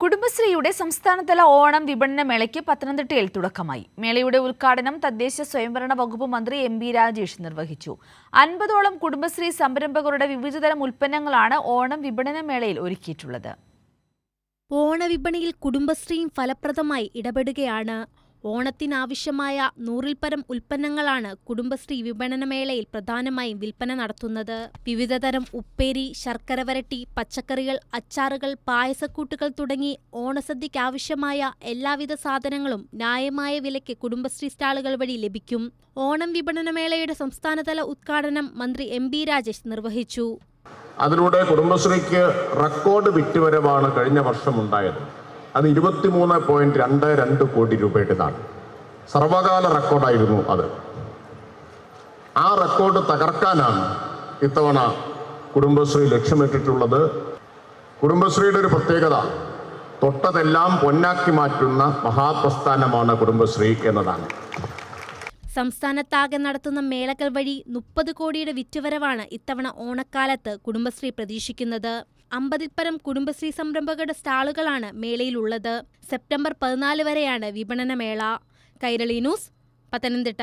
കുടുംബശ്രീയുടെ സംസ്ഥാനതല ഓണം വിപണന മേളയ്ക്ക് പത്തനംതിട്ടയിൽ തുടക്കമായി. മേളയുടെ ഉദ്ഘാടനം തദ്ദേശ സ്വയംഭരണ വകുപ്പ് മന്ത്രി എം.ബി. രാജേഷ് നിർവഹിച്ചു. 50ഓളം കുടുംബശ്രീ സംരംഭകരുടെ വിവിധതരം ഉൽപ്പന്നങ്ങളാണ് ഓണം വിപണന മേളയിൽ ഒരുക്കിയിട്ടുള്ളത്. ഓണവിപണിയിൽ കുടുംബശ്രീയും ഫലപ്രദമായി ഇടപെടുകയാണ്. ഓണത്തിനാവശ്യമായ 100-ൽ-പരം ഉൽപ്പന്നങ്ങളാണ് കുടുംബശ്രീ വിപണനമേളയിൽ പ്രധാനമായും വിൽപ്പന നടത്തുന്നത്. വിവിധതരം ഉപ്പേരി, ശർക്കര വരട്ടി, പച്ചക്കറികൾ, അച്ചാറുകൾ, പായസക്കൂട്ടുകൾ തുടങ്ങി ഓണസദ്യയ്ക്കാവശ്യമായ എല്ലാവിധ സാധനങ്ങളും ന്യായമായ വിലയ്ക്ക് കുടുംബശ്രീ സ്റ്റാളുകൾ വഴി ലഭിക്കും. ഓണം വിപണനമേളയുടെ സംസ്ഥാനതല ഉദ്ഘാടനം മന്ത്രി എം.ബി. രാജേഷ് നിർവഹിച്ചു. അതിലൂടെ കുടുംബശ്രീക്ക് റെക്കോർഡ് വിറ്റുവരവാണ് കഴിഞ്ഞ വർഷം ഉണ്ടായത്. അത് 23.22 കോടി രൂപയുടേതാണ്. സർവകാല റെക്കോർഡായിരുന്നു അത്. ആ റെക്കോർഡ് തകർക്കാനാണ് ഇത്തവണ കുടുംബശ്രീ ലക്ഷ്യമിട്ടിട്ടുള്ളത്. കുടുംബശ്രീയുടെ ഒരു പ്രത്യേകത തൊട്ടതെല്ലാം പൊന്നാക്കി മാറ്റുന്ന മഹാപ്രസ്ഥാനമാണ് കുടുംബശ്രീ എന്നതാണ്. സംസ്ഥാനത്താകെ നടത്തുന്ന മേളകൾ വഴി 30 കോടിയുടെ വിറ്റുവരവാണ് ഇത്തവണ ഓണക്കാലത്ത് കുടുംബശ്രീ പ്രതീക്ഷിക്കുന്നത്. 50-ൽ-പരം കുടുംബശ്രീ സംരംഭകരുടെ സ്റ്റാളുകളാണ് മേളയിലുള്ളത്. സെപ്റ്റംബർ 14 വരെയാണ് വിപണനമേള. കൈരളി ന്യൂസ്, പത്തനംതിട്ട.